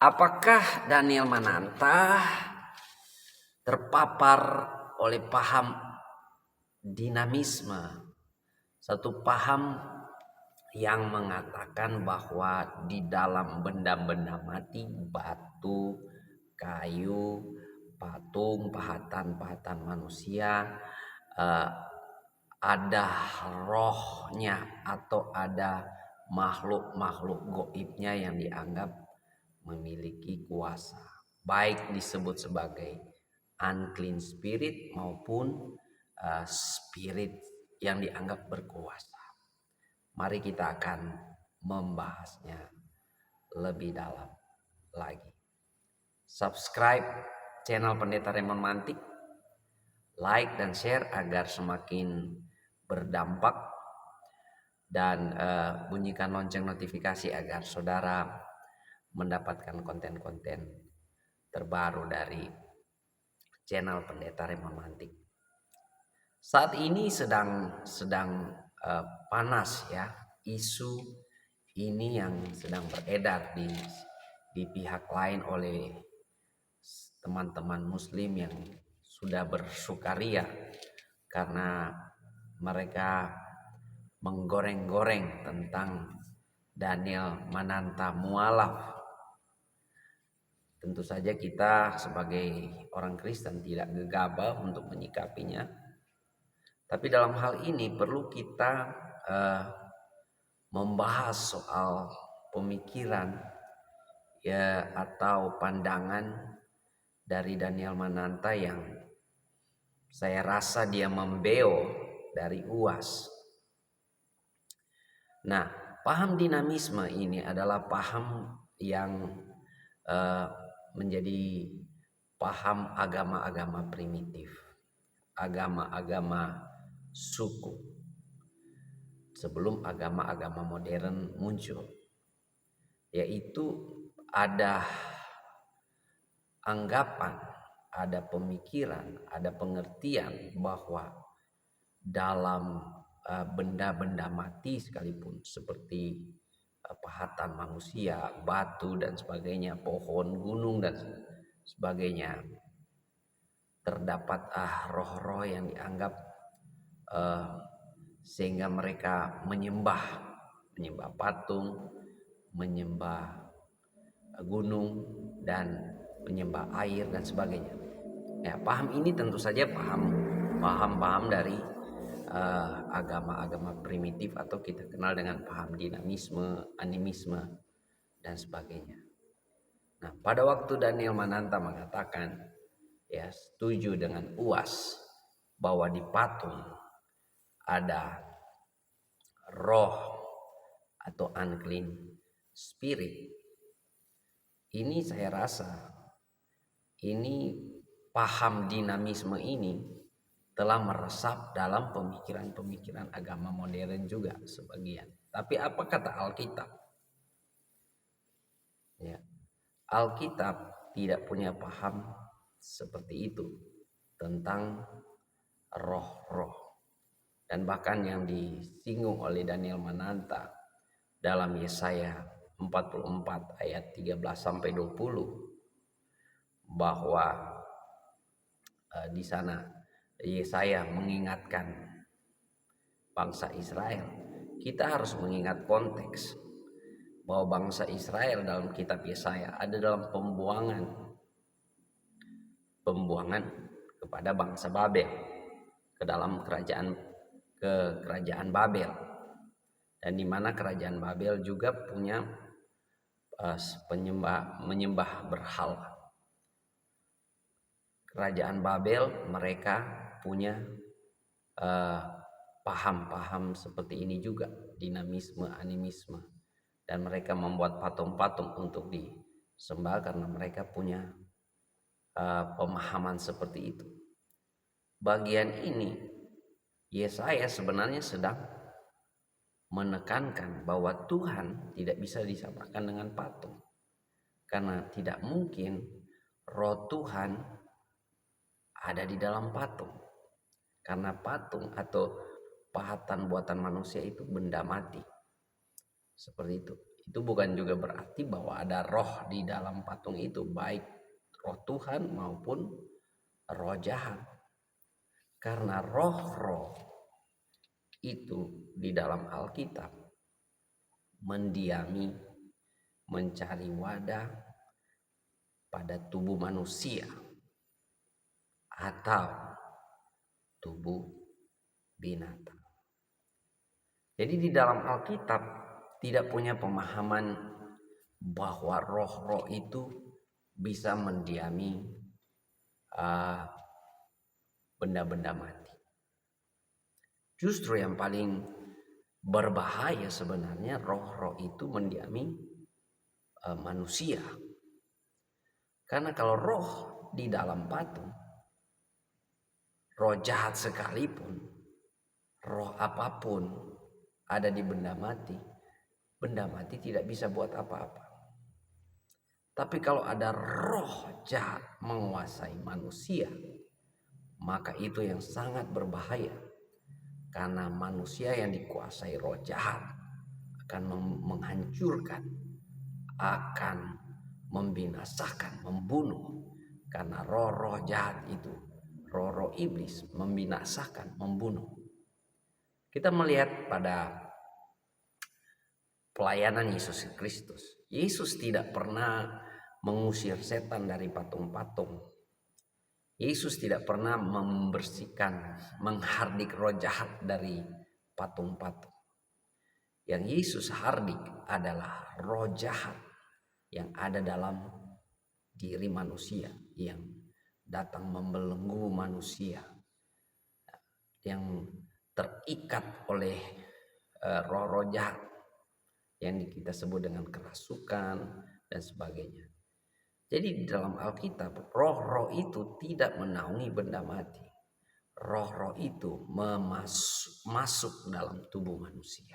Apakah Daniel Mananta terpapar oleh paham dinamisme? Satu paham yang mengatakan bahwa di dalam benda-benda mati, batu, kayu, patung, pahatan-pahatan manusia, ada rohnya atau ada makhluk-makhluk goibnya yang dianggap memiliki kuasa, baik disebut sebagai unclean spirit maupun spirit yang dianggap berkuasa. Mari kita akan membahasnya lebih dalam lagi. Subscribe channel Pendeta Raymond Mantik, like dan share agar semakin berdampak, dan bunyikan lonceng notifikasi agar saudara mendapatkan konten-konten terbaru dari channel Pendeta Raymond Mantik. Saat ini sedang panas ya isu ini yang sedang beredar di pihak lain oleh teman-teman muslim yang sudah bersukaria karena mereka menggoreng-goreng tentang Daniel Mananta mualaf. Tentu saja kita sebagai orang Kristen tidak gegabah untuk menyikapinya. Tapi dalam hal ini perlu kita membahas soal pemikiran ya atau pandangan dari Daniel Mananta yang saya rasa dia membeo dari UAS. Nah, paham dinamisme ini adalah paham yang menjadi paham agama-agama primitif, agama-agama suku sebelum agama-agama modern muncul, yaitu ada anggapan, ada pemikiran, ada pengertian bahwa dalam benda-benda mati sekalipun seperti pahatan manusia, batu dan sebagainya, pohon, gunung dan sebagainya, terdapat roh-roh yang dianggap sehingga mereka menyembah patung, menyembah gunung dan menyembah air dan sebagainya. Ya, paham ini tentu saja paham dari agama-agama primitif atau kita kenal dengan paham dinamisme, animisme dan sebagainya. Nah, pada waktu Daniel Mananta mengatakan ya setuju dengan UAS bahwa di patung ada roh atau unclean spirit, ini saya rasa ini paham dinamisme ini telah meresap dalam pemikiran-pemikiran agama modern juga sebagian. Tapi apa kata Alkitab? Ya, Alkitab tidak punya paham seperti itu tentang roh-roh. Dan bahkan yang disinggung oleh Daniel Mananta dalam Yesaya 44 ayat 13 sampai 20 bahwa di sana Yesaya mengingatkan bangsa Israel. Kita harus mengingat konteks bahwa bangsa Israel dalam kitab Yesaya ada dalam pembuangan kepada bangsa Babel, ke dalam kerajaan Babel, dan di mana kerajaan Babel juga punya menyembah berhala. Kerajaan Babel mereka punya paham-paham seperti ini juga, dinamisme, animisme, dan mereka membuat patung-patung untuk disembah karena mereka punya pemahaman seperti itu. Bagian ini Yesaya sebenarnya sedang menekankan bahwa Tuhan tidak bisa disamakan dengan patung, karena tidak mungkin roh Tuhan ada di dalam patung, karena patung atau pahatan buatan manusia itu benda mati. Seperti itu Itu bukan juga berarti bahwa ada roh di dalam patung itu, baik roh Tuhan maupun roh jahat. Karena roh-roh itu di dalam Alkitab mendiami, mencari wadah pada tubuh manusia atau tubuh binatang. Jadi di dalam Alkitab tidak punya pemahaman bahwa roh-roh itu bisa mendiami benda-benda mati. Justru yang paling berbahaya sebenarnya roh-roh itu mendiami manusia. Karena kalau roh di dalam patung, roh jahat sekalipun, roh apapun ada di benda mati tidak bisa buat apa-apa. Tapi kalau ada roh jahat menguasai manusia, maka itu yang sangat berbahaya. Karena manusia yang dikuasai roh jahat akan menghancurkan, akan membinasakan, membunuh. Karena roh-roh jahat itu, roh-roh iblis membinasakan, membunuh. Kita melihat pada pelayanan Yesus Kristus. Yesus tidak pernah mengusir setan dari patung-patung. Yesus tidak pernah membersihkan, menghardik roh jahat dari patung-patung. Yang Yesus hardik adalah roh jahat yang ada dalam diri manusia, yang datang membelenggu manusia, yang terikat oleh roh-roh jahat yang kita sebut dengan kerasukan dan sebagainya. Jadi di dalam Alkitab, roh-roh itu tidak menaungi benda mati. Roh-roh itu masuk dalam tubuh manusia.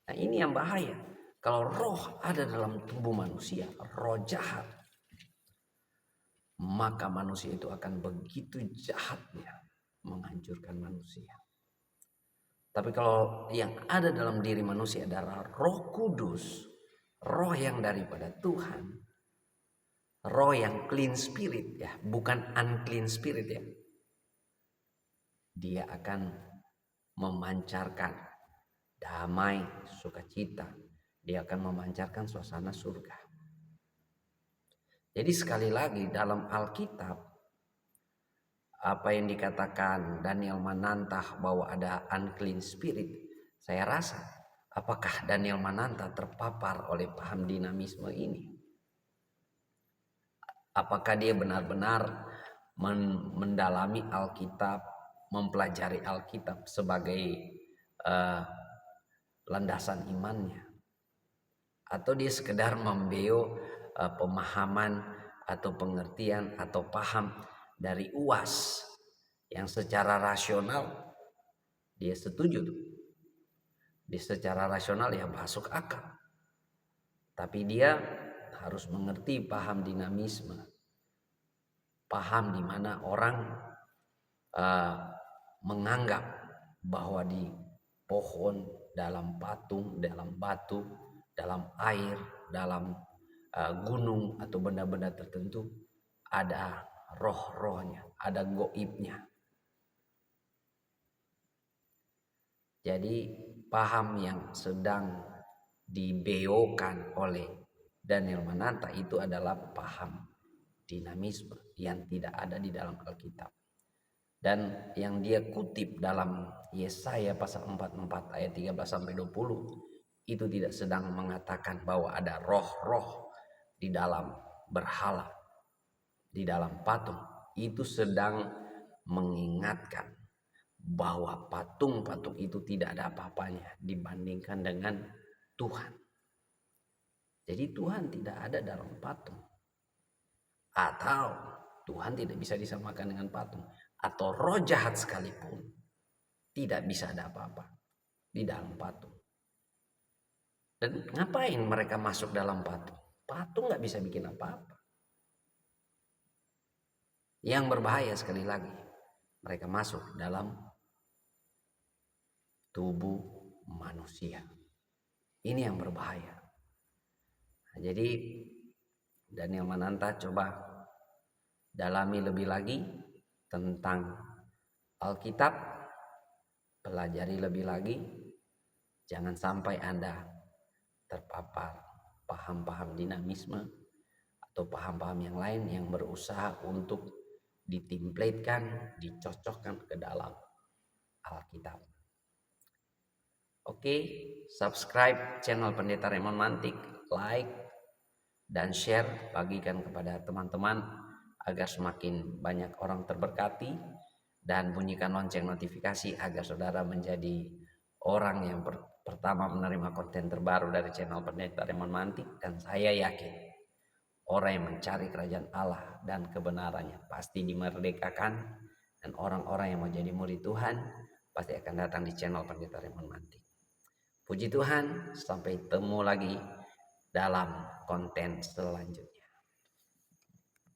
Nah, ini yang bahaya. Kalau roh ada dalam tubuh manusia, roh jahat, maka manusia itu akan begitu jahatnya menghancurkan manusia. Tapi kalau yang ada dalam diri manusia adalah Roh Kudus, roh yang daripada Tuhan, roh yang clean spirit ya, bukan unclean spirit ya. Dia akan memancarkan damai, sukacita. Dia akan memancarkan suasana surga. Jadi sekali lagi dalam Alkitab, apa yang dikatakan Daniel Manantah bahwa ada unclean spirit, saya rasa apakah Daniel Manantah terpapar oleh paham dinamisme ini? Apakah dia benar-benar mendalami Alkitab, mempelajari Alkitab sebagai landasan imannya? Atau dia sekedar membeo pemahaman atau pengertian atau paham dari UAS yang secara rasional dia setuju tuh. Dia secara rasional ya masuk akal. Tapi dia harus mengerti paham dinamisme. Paham di mana orang menganggap bahwa di pohon, dalam patung, dalam batu, dalam air, dalam gunung atau benda-benda tertentu ada roh-rohnya, ada goibnya. Jadi paham yang sedang dibeokan oleh Daniel Manantah itu adalah paham dinamisme yang tidak ada di dalam Alkitab. Dan yang dia kutip dalam Yesaya pasal 44 ayat 13 sampai 20 itu tidak sedang mengatakan bahwa ada roh-roh di dalam berhala, di dalam patung. Itu sedang mengingatkan bahwa patung-patung itu tidak ada apa-apanya dibandingkan dengan Tuhan. Jadi Tuhan tidak ada dalam patung. Atau Tuhan tidak bisa disamakan dengan patung. Atau roh jahat sekalipun tidak bisa ada apa-apa di dalam patung. Dan ngapain mereka masuk dalam patung? Patung gak bisa bikin apa-apa. Yang berbahaya sekali lagi, mereka masuk dalam tubuh manusia. Ini yang berbahaya. Nah, jadi Daniel Mananta coba dalami lebih lagi tentang Alkitab, pelajari lebih lagi, jangan sampai Anda terpapar paham-paham dinamisme atau paham-paham yang lain yang berusaha untuk ditimpletkan, dicocokkan ke dalam Alkitab. Oke, subscribe channel Pendeta Raymond Mantik, like dan share, bagikan kepada teman-teman agar semakin banyak orang terberkati, dan bunyikan lonceng notifikasi agar saudara menjadi orang yang pertama menerima konten terbaru dari channel Pendeta Raymond Mantik. Dan saya yakin orang yang mencari kerajaan Allah dan kebenarannya pasti dimerdekakan, dan orang-orang yang mau jadi murid Tuhan pasti akan datang di channel Pendeta Raymond Mantik. Puji Tuhan, sampai ketemu lagi dalam konten selanjutnya.